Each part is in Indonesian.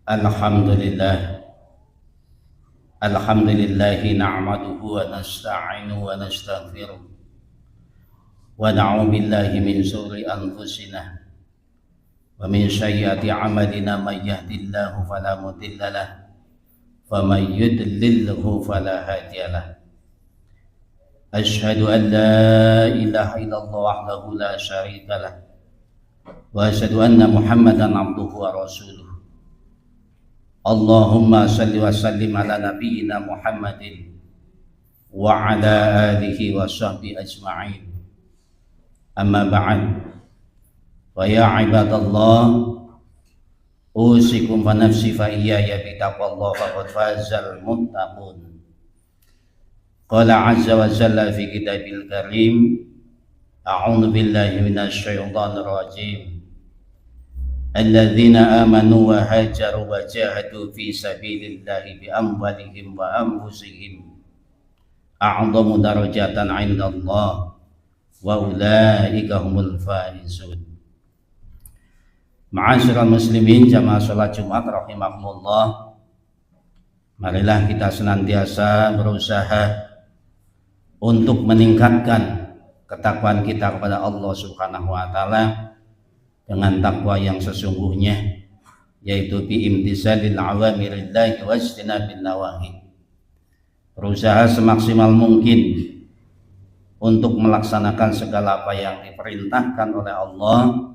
Alhamdulillah. Alhamdulillahi na'maduhu wa nasta'inuhu wa nastaghfiruh wa na'udzu billahi min syururi anfusina wa min sayyiati a'malina may yahdihillahu fala mudilla lahu wa may yudlilhu fala hadiya lahu. Asyhadu an la ilaha illallah wahdahu la syarika lahu wa asyhadu anna Muhammadan abduhu wa rasuluh. Allahumma salli wa sallim ala nabiyyina Muhammadin wa ala alihi wa sahbihi ajma'in. Amma ba'd. Wa ya ibadallah, usikum wa nafsi fa iyaya bi taqwallah faqad fazal muttaqun. Qala azza wa jalla fi kitabil karim, a'udzu billahi minasy syaithanir rajim. Alladzina amanu wa hajaru wa jahadu fi sabilillahi bi amwalihim wa anfusihim a'dhamu darajatan 'indallah wa ulaika humul faizun. Ma'asyiral muslimin jamaah salat Jumat rahimakumullah, marilah kita senantiasa berusaha untuk meningkatkan ketakwaan kita kepada Allah Subhanahu wa taala dengan takwa yang sesungguhnya, yaitu bi imtisalil awamirillahi wa ijtinabil nawahi. Berusaha semaksimal mungkin untuk melaksanakan segala apa yang diperintahkan oleh Allah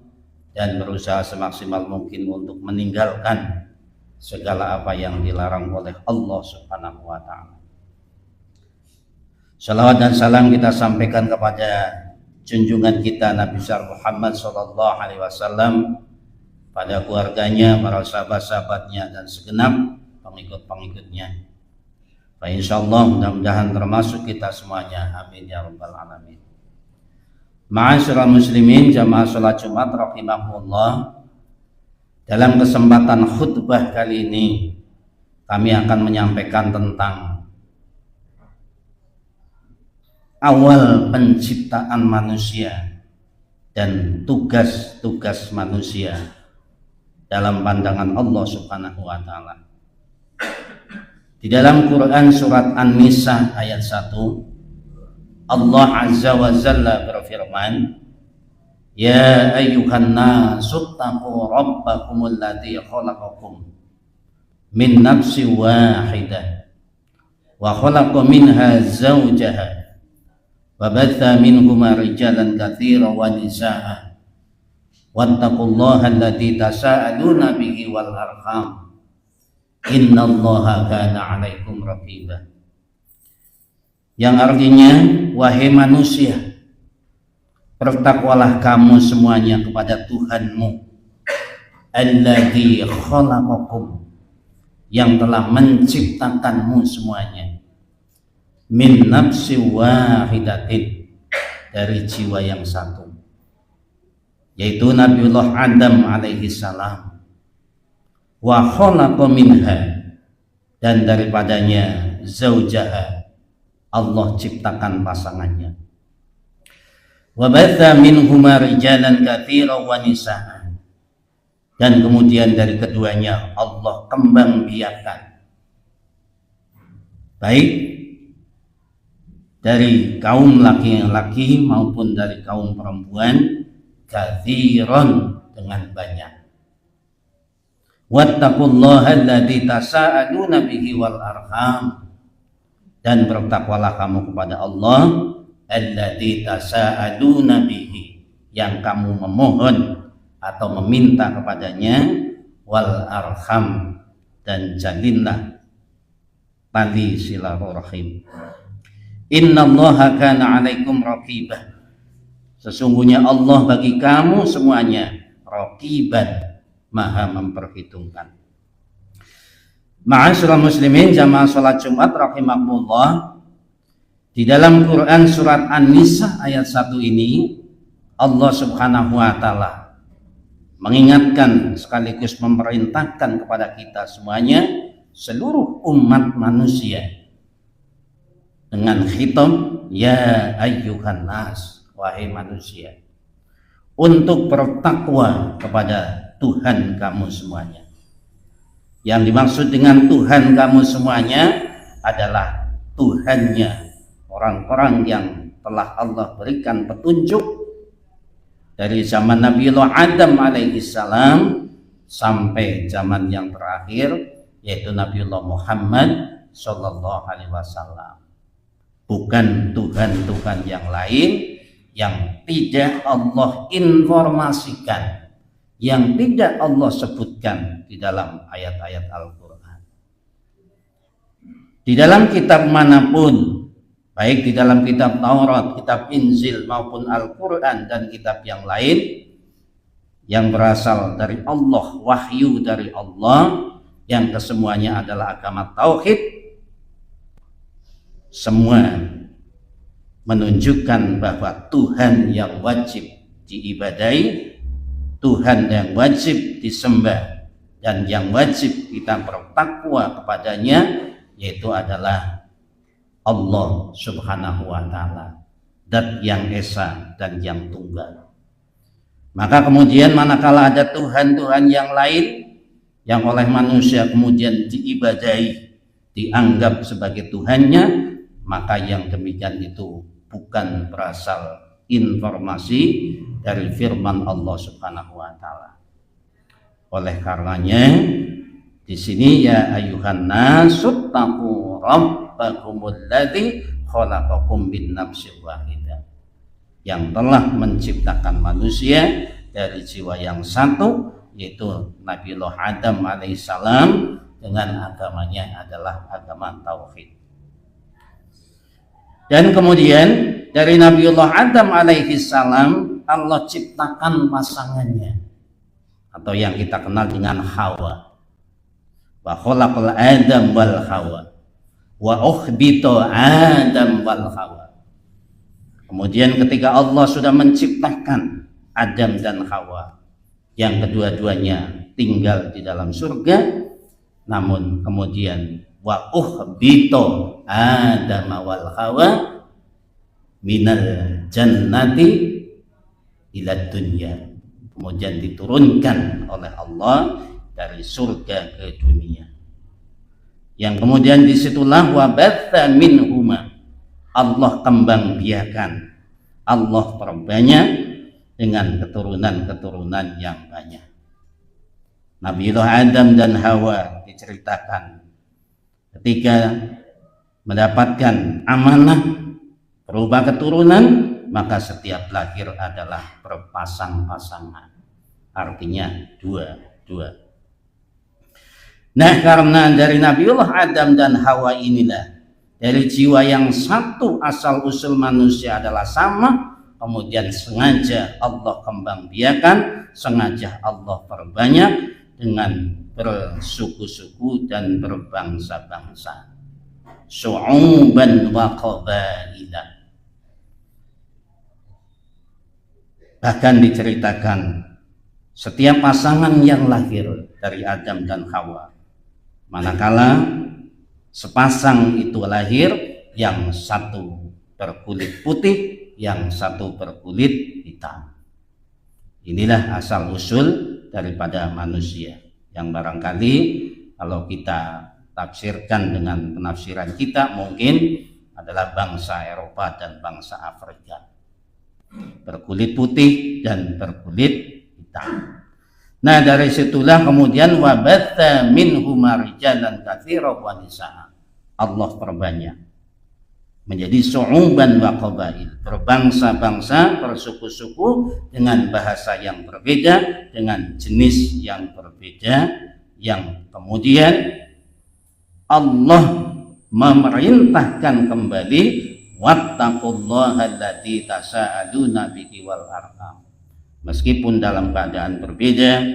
dan berusaha semaksimal mungkin untuk meninggalkan segala apa yang dilarang oleh Allah Subhanahu wa taala. Salawat dan salam kita sampaikan kepada junjungan kita Nabi besar Muhammad sallallahu alaihi wasallam, pada keluarganya, para sahabat-sahabatnya dan segenap pengikut-pengikutnya. Insyaallah mudah-mudahan termasuk kita semuanya. Amin ya rabbal alamin. Ma'asyiral muslimin jamaah salat Jumat rahimakumullah, dalam kesempatan khutbah kali ini kami akan menyampaikan tentang awal penciptaan manusia dan tugas-tugas manusia dalam pandangan Allah Subhanahu wa taala. Di dalam Quran surat An-Nisa ayat 1, Allah Azza wa Jalla berfirman, "Ya ayyuhan nasu taqu rabbakumul ladzi khalaqakum min nafsin wahidah wa khalaqa minha zawjaha وَبَثَّ مِنْهُمَا رِجَالًا كَثِيرًا وَنِسَاءً وَاتَّقُوا اللَّهَ الَّذِي تَسَاءَلُونَ بِهِ وَالْأَرْحَامَ إِنَّ اللَّهَ كَانَ عَلَيْكُمْ رَقِيبًا. Yang artinya, wahai manusia, bertakwalah kamu semuanya kepada Tuhanmu, alladzi khalaqakum, yang telah menciptakanmu semuanya, min nafsi wahidatin, dari jiwa yang satu, yaitu Nabiullah Adam alaihi salam, wa khalaqa minha, dan daripadanya zaujaha, Allah ciptakan pasangannya, wa batha minhuma rijalan katsiran wa nisaa, dan kemudian dari keduanya Allah kembang biakan, baik dari kaum laki-laki maupun dari kaum perempuan, katsiran, dengan banyak. Wattaqullaha alladzi tasaaluna bihi wal arham, dan bertakwalah kamu kepada Allah, alladzi tasaaluna bihi, yang kamu memohon atau meminta kepadanya, wal arham, dan jalinlah tali silaturahim. Innallaha kana 'alaikum raqibah, sesungguhnya Allah bagi kamu semuanya raqiban, maha memperhitungkan. Ma'asyiral muslimin jamaah salat Jumat rahimakumullah, di dalam Quran surat An-Nisa ayat 1 ini Allah Subhanahu wa taala mengingatkan sekaligus memerintahkan kepada kita semuanya, seluruh umat manusia, dengan khitab ya ayyuhan nas, wahai manusia, untuk bertakwa kepada Tuhan kamu semuanya, Yang dimaksud dengan Tuhan kamu semuanya adalah Tuhannya orang-orang yang telah Allah berikan petunjuk dari zaman Nabiullah Adam alaihissalam sampai zaman yang terakhir, yaitu Nabiullah Muhammad sallallahu alaihi wasallam. Bukan Tuhan-Tuhan yang lain yang tidak Allah informasikan, yang tidak Allah sebutkan di dalam ayat-ayat Al-Quran. Di dalam kitab manapun, baik di dalam kitab Taurat, kitab Injil maupun Al-Quran dan kitab yang lain yang berasal dari Allah, wahyu dari Allah, yang kesemuanya adalah agama tauhid, semua menunjukkan bahwa Tuhan yang wajib diibadahi, Tuhan yang wajib disembah, dan yang wajib kita bertakwa kepadanya, yaitu adalah Allah subhanahu wa ta'ala, Dat yang esa dan yang tunggal. Maka kemudian manakala ada Tuhan-Tuhan yang lain yang oleh manusia kemudian diibadahi, dianggap sebagai Tuhannya, maka yang demikian itu bukan berasal informasi dari firman Allah Subhanahu wa taala. Oleh karenanya di sini ya ayuhan nasu taqu rabbakumul ladzi khalaqakum min nafsin wahidah, yang telah menciptakan manusia dari jiwa yang satu, yaitu Nabiullah Adam alaihissalam, dengan agamanya adalah agama tauhid. Dan kemudian dari Nabiullah Adam alaihissalam Allah ciptakan pasangannya, atau yang kita kenal dengan Hawa. Wa khalaqal Adam wal Hawa wa ukhbita Adam wal Hawa. Kemudian ketika Allah sudah menciptakan Adam dan Hawa, yang kedua-duanya tinggal di dalam surga, namun kemudian wa uhbito Adam wal Hawa minal jannati ila dunya, kemudian diturunkan oleh Allah dari surga ke dunia, yang kemudian disitulah wabatha minhuma, Allah kembang biakan, Allah perbanyak dengan keturunan-keturunan yang banyak. Nabiullah Adam dan Hawa diceritakan ketika mendapatkan amanah berubah keturunan, maka setiap lahir adalah berpasang-pasangan, artinya dua. Nah, karena dari Nabiullah Adam dan Hawa inilah, dari jiwa yang satu asal usul manusia adalah sama, kemudian sengaja Allah kembang biakan, sengaja Allah perbanyak dengan bersuku-suku dan berbangsa-bangsa, syu'uban wa qabaila. Bahkan diceritakan setiap pasangan yang lahir dari Adam dan Hawa, manakala sepasang itu lahir, yang satu berkulit putih, yang satu berkulit hitam. Inilah asal usul daripada manusia, yang barangkali kalau kita tafsirkan dengan penafsiran kita mungkin adalah bangsa Eropa dan bangsa Afrika, berkulit putih dan berkulit hitam. Nah, dari situlah kemudian wabatha minhuma rijalan katsiran wa nisaa, Allah perbanyak menjadi syu'uban wa qabail, berbangsa-bangsa, bersuku-suku dengan bahasa yang berbeda, dengan jenis yang berbeda, yang kemudian Allah memerintahkan kembali wattaqullaha alladzi tasaaluna bihi wal arham. Meskipun dalam keadaan berbeda,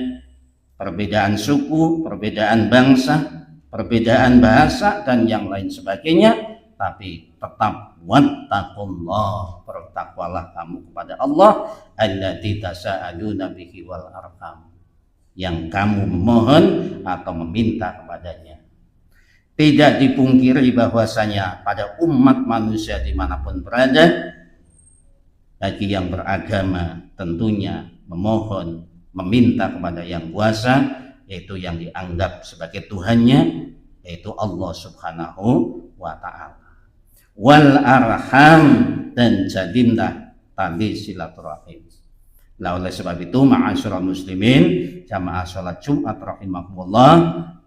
perbedaan suku, perbedaan bangsa, perbedaan bahasa dan yang lain sebagainya, tapi tetap wattaqullah, bertakwalah kamu kepada Allah, alladzi tasaaluna bihi wal arham, yang kamu memohon atau meminta kepadanya. Tidak dipungkiri bahwasanya pada umat manusia dimanapun berada, bagi yang beragama tentunya memohon, meminta kepada yang kuasa, yaitu yang dianggap sebagai Tuhannya, yaitu Allah Subhanahu wa Ta'ala. Wal arham, dan jalinlah tali silaturahim. Nah, oleh sebab itu ma'asyiral muslimin jamaah salat Jumat rahimakumullah,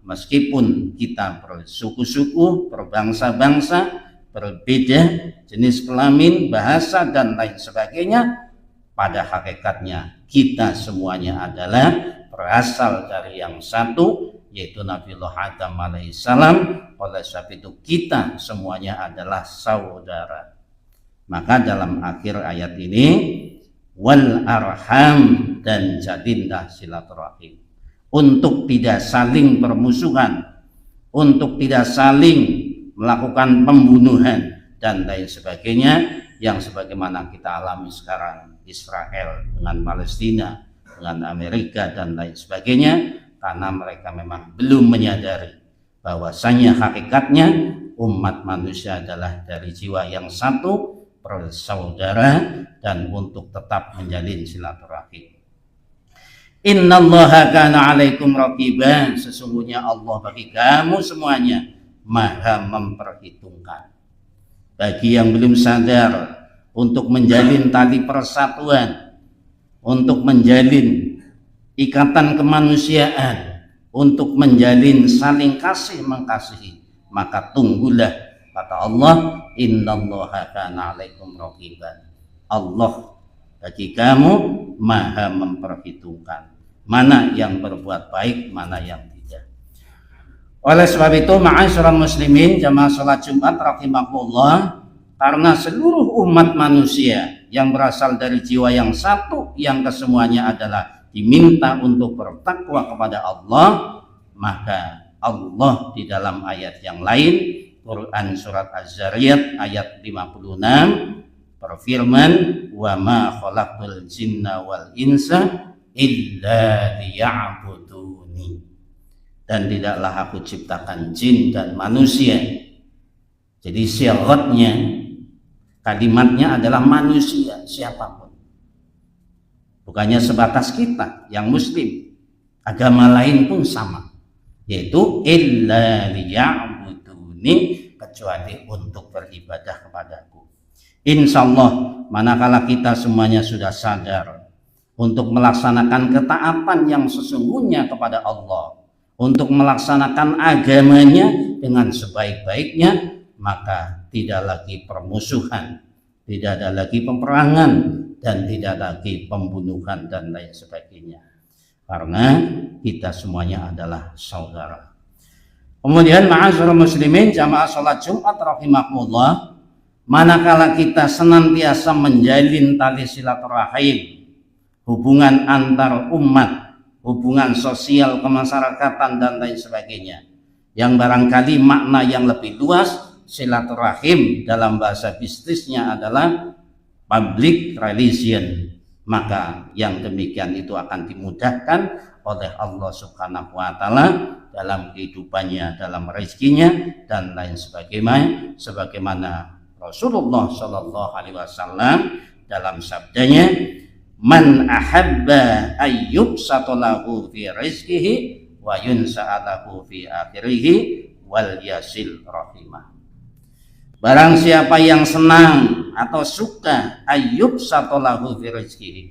meskipun kita bersuku-suku, berbangsa-bangsa, berbeda jenis kelamin, bahasa dan lain sebagainya, pada hakikatnya kita semuanya adalah berasal dari yang satu, yaitu Nabiullah Adam alaihissalam. Oleh sebab itu kita semuanya adalah saudara. Maka dalam akhir ayat ini, wal arham, dan jalinlah silaturahim, untuk tidak saling bermusuhan, untuk tidak saling melakukan pembunuhan dan lain sebagainya, yang sebagaimana kita alami sekarang Israel dengan Palestina, dengan Amerika dan lain sebagainya, karena mereka memang belum menyadari bahwasanya hakikatnya umat manusia adalah dari jiwa yang satu, bersaudara, dan untuk tetap menjalin silaturahim. Innallaha kana 'alaikum raqiban, sesungguhnya Allah bagi kamu semuanya maha memperhitungkan. Bagi yang belum sadar untuk menjalin tali persatuan, untuk menjalin ikatan kemanusiaan, untuk menjalin saling kasih mengasihi, maka tunggulah, kata Allah, innallaha kana 'alaikum raqiban. Allah bagi kamu maha memperhitungkan mana yang berbuat baik, mana yang tidak. Oleh sebab itu ma'asyiral muslimin jamaah salat Jumat rahimakumullah, karena seluruh umat manusia yang berasal dari jiwa yang satu, yang kesemuanya adalah diminta untuk bertakwa kepada Allah, maka Allah di dalam ayat yang lain, Quran surat Az-Zariyat ayat 56 berfirman, wa ma khalaqtul jinna wal insa illa liya'buduni, dan tidaklah aku ciptakan jin dan manusia. Jadi syaratnya, kalimatnya adalah manusia siapapun, bukannya sebatas kita yang muslim, agama lain pun sama, yaitu illa liya'buduni, kecuali untuk beribadah kepadaku. Insyaallah manakala kita semuanya sudah sadar untuk melaksanakan ketaatan yang sesungguhnya kepada Allah, untuk melaksanakan agamanya dengan sebaik-baiknya, maka tidak lagi permusuhan, tidak ada lagi peperangan, dan tidak lagi pembunuhan dan lain sebagainya, karena kita semuanya adalah saudara. Kemudian ma'asyiral muslimin jamaah salat Jumat rahimakumullah, manakala kita senantiasa menjalin tali silaturahim, hubungan antar umat, hubungan sosial kemasyarakatan dan lain sebagainya, yang barangkali makna yang lebih luas silaturahim dalam bahasa bisnisnya adalah public relation, maka yang demikian itu akan dimudahkan oleh Allah Subhanahu wa Ta'ala dalam kehidupannya, dalam rezekinya dan lain sebagainya, sebagaimana Rasulullah Shallallahu Alaihi Wasallam dalam sabdanya, man ahabba ayyub satolahu fi rizkihi wa yunsa'alahu fi akhirihi wal yasil rahimah. Barang siapa yang senang atau suka ayyub satolahu fi rizkihi,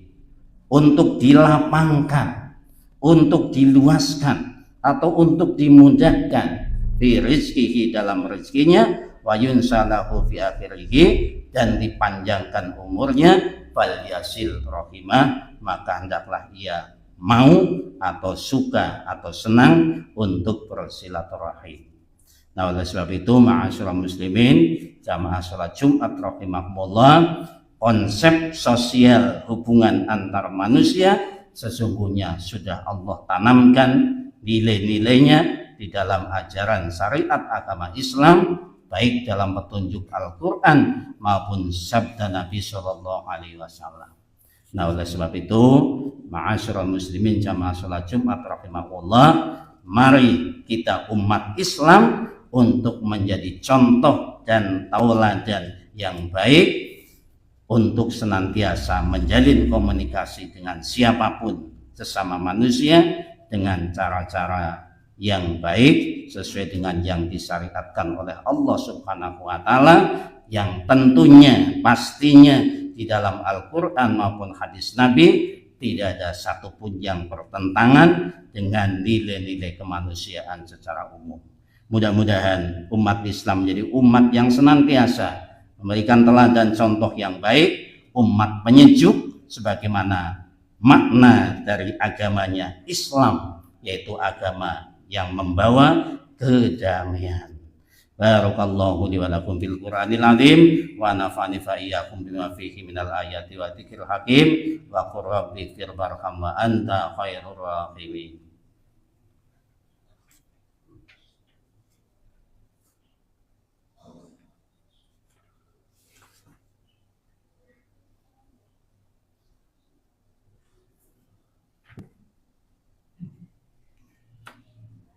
untuk dilapangkan, untuk diluaskan, atau untuk dimudahkan fi rizkihi dalam rezekinya, wa yunsalahu fi akhirihi, dan dipanjangkan umurnya, fal yasil rahimah, maka hendaklah ia mau atau suka atau senang untuk bersilaturahim. Nah, oleh sebab itu ma'asyiral muslimin jamaah salat Jumat rahimakumullah, konsep sosial hubungan antar manusia sesungguhnya sudah Allah tanamkan nilai-nilainya di dalam ajaran syariat agama Islam, baik dalam petunjuk Al-Quran maupun sabda Nabi Shallallahu Alaihi Wasallam. Nah, oleh sebab itu ma'asyiral muslimin jamaah salat Jumat rahimahullah, mari kita umat Islam untuk menjadi contoh dan tauladan yang baik, untuk senantiasa menjalin komunikasi dengan siapapun sesama manusia, dengan cara-cara yang baik sesuai dengan yang disyariatkan oleh Allah Subhanahu wa taala, yang tentunya pastinya di dalam Al-Qur'an maupun hadis Nabi tidak ada satupun yang bertentangan dengan nilai-nilai kemanusiaan secara umum. Mudah-mudahan umat Islam menjadi umat yang senantiasa memberikan teladan contoh yang baik, umat penyejuk sebagaimana makna dari agamanya Islam, yaitu agama yang membawa kedamaian. Barakallahu li wa lakum fil Qur'anil azim wa nafa'ani fa iyyakum bima fihi minal ayati wa dzikril hakim wa qur rabbi ighfir warham wa anta khairur rahimin.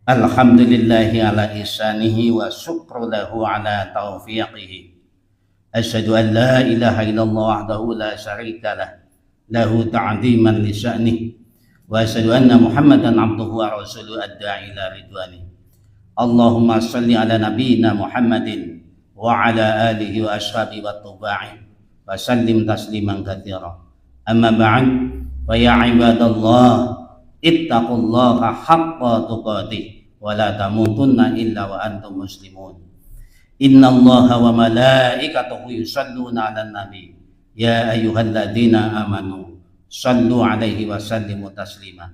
Alhamdulillahi ala ihsanihi wa syukru lahu ala taufiqihi. Asyhadu an la ilaha illallah wahdahu la syarika lah, lahu ta'ziman li sya'nihi, wa asyhadu anna Muhammadan abduhu wa rasuluhu ad-da'i ila ridwani. Allahumma shalli ala nabiyyina Muhammadin wa ala alihi wa ashabihi wa tuba'i wa sallim tasliman katsira. Amma ba'd, fa ya ibadallah ittaqullaha haqqa tuqatih wa la tamutunna illa wa antum muslimun. Innallaha wa malaikatahu yusholluna 'alan nabi ya ayyuhalladzina amanu shallu 'alaihi wa sallimu taslima.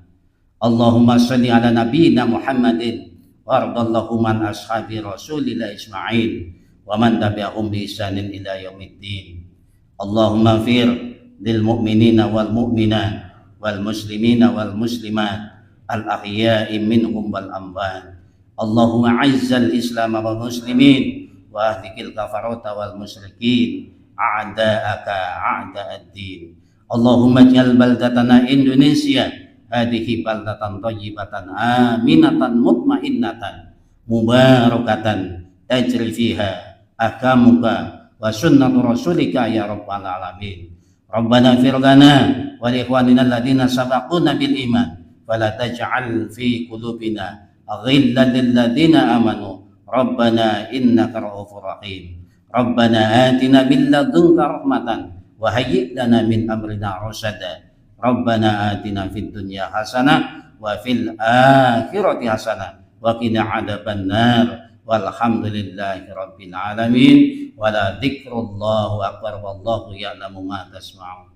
Allahumma shalli 'ala nabiyyina Muhammadin wardallahu man ashabi rasulillah isma'il wa man tabi'ahum bi ihsanin ila yaumiddin. Allahumma fir lil mu'minina wal mu'minat wal muslimina wal muslimat al ahya'i minhum wal amwat. Allahumma aizzal islam wal muslimin wa ahlikil kafarata wal musyrikin a'da'aka a'da'ad-din. Allahumma ij'al baldatana Indonesia hadhihi baldatan thayyibatan aminatan mutmainnatan mubarakatan tajri fiha ahkamuka wa sunnatu rasulika ya rabbal alamin. Rabbana fir lana wa li ikhwanina alladziina sabaquna bil iman wa la taj'al fi qulubina ghillan lil ladziina amanu rabbana innaka ra'ufur rahim. Rabbana atina min ladunka rahmatan wa hayyi' lana min amrina rasyada. Rabbana atina fid dunya hasanah wa fil akhirati hasanah wa qina adzabannar. Walhamdulillahi rabbil alamin. Wala dzikrullahu akbar wallahu ya'lamu ma tasma'un.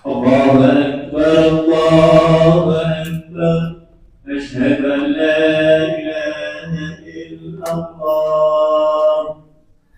Allahu akbar, Allahu akbar. Asyhadu an la ilaha illallah.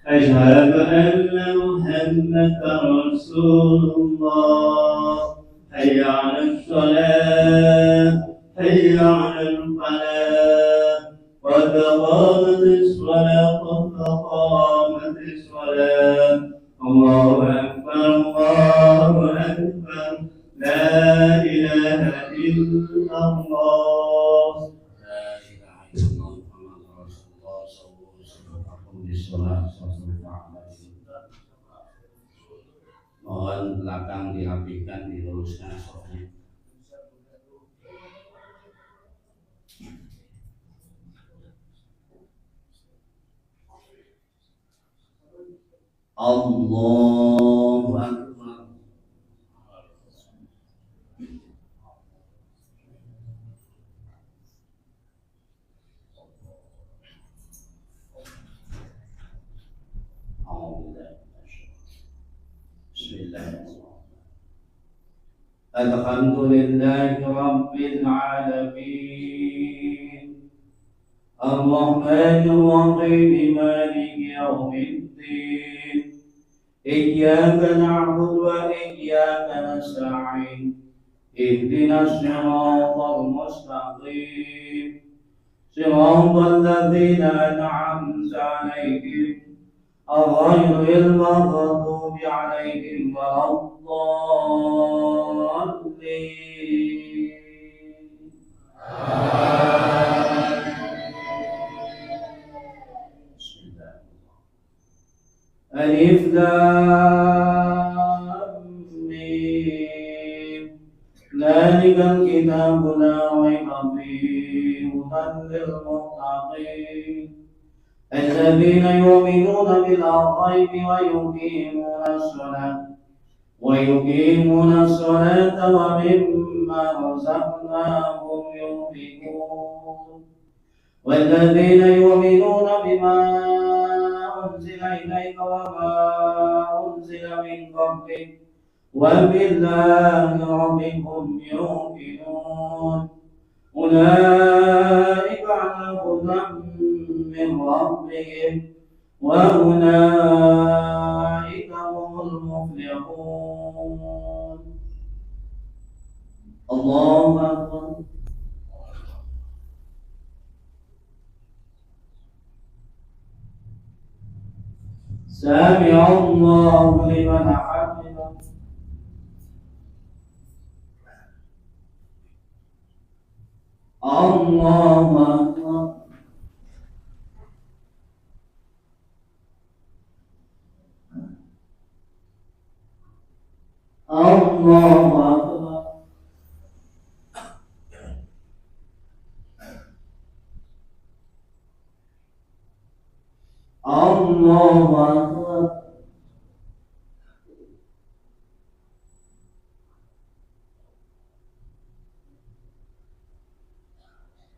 Asyhadu anna Muhammadan Rasulullah. Hayya 'alas shalah, hayya 'alal falah. Qad qamatis shalah, qad qamatis shalah. Allahu akbar, Allahu akbar. La ilaha illallah. La ilaha illallah Muhammadur Rasulullah sallallahu alaihi wasallam. Mohon belakang dirapikan, diluruskan sofnya. Allahu akbar. Bismillahirrahmanirrahim. Alhamdulillahi rabbil alamin. Ar-Rahmanir Rahim, Maliki yaumiddin. Iyyaka na'budu wa iyyaka nasta'in. Ihdinas siratal mustaqim. Siratal ladzina an'amta 'alaihim ghairil maghdubi 'alaihim waladdallin. Alif Lam ذلك الكتاب لا ريب فيه هدى للمتقين الذين يؤمنون بالغيب ويقيمون الصلاة ومما رزقناهم ينفقون والذين يؤمنون بما أنزل إليك وما أنزل من قبلك وبالآخرة هم يوقنون أولئك على هدى من ربهم وأولئك هم المفلحون. الله أكبر. سمع الله لمن حمده. الله أكبر. الله أكبر. الله أكبر.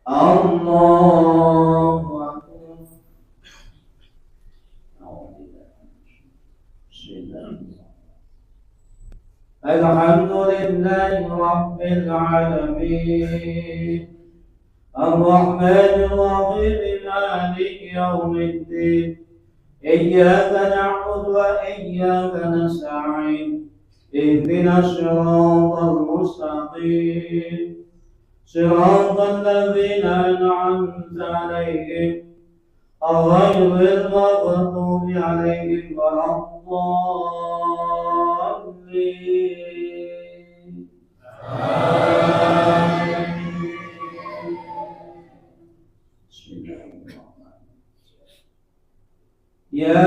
الله أكبر. الحمد لله رب العالمين الرحمن الرحيم مالك يوم الدين إياك نعبد وإياك نستعين اهدنا الصراط المستقيم صراط الذين أنعمت عليهم غير المغضوب عليهم ولا الضالين. يا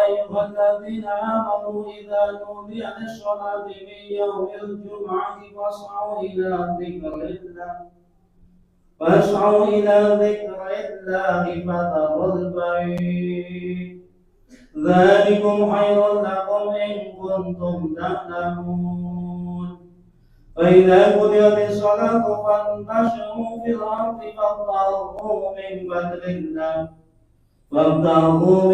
أيها الذين آمنوا إذا نودي للصلاة من يوم الجمعة فاسعوا إلى ذكر الله فذروا البيع ذلكم خير لكم إن كنتم تعلمون فإذا قضيت الصلاة فانتشروا في الأرض فابتغوا من فضل الله واذكروا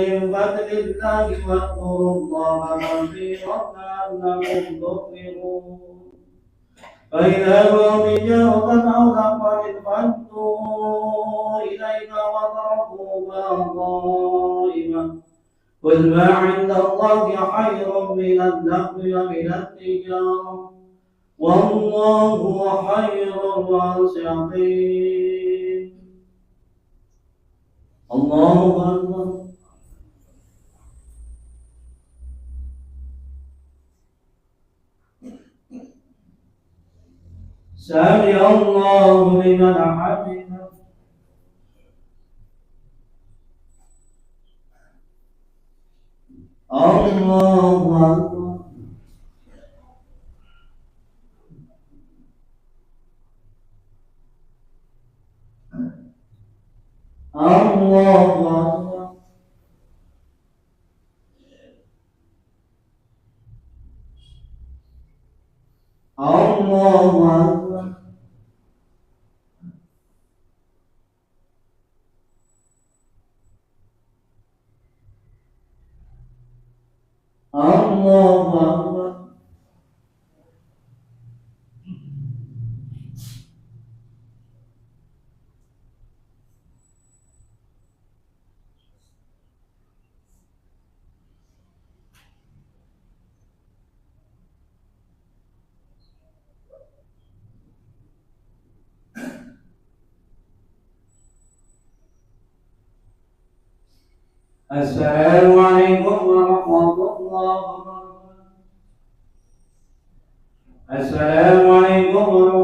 الله كثيرا لعلكم تفلحون فإذا رأوا تجارة أو لهوا انفضوا إليك وتركوك قائما قل ما عند الله خير من اللهو ومن التجارة والله خير الرازقين. الله أكبر. سمع الله لمن حمده. الله أكبر. الله أكبر. الله أكبر. الله أكبر. السلام عليكم ورحمة الله وبركاته. السلام عليكم ورحمة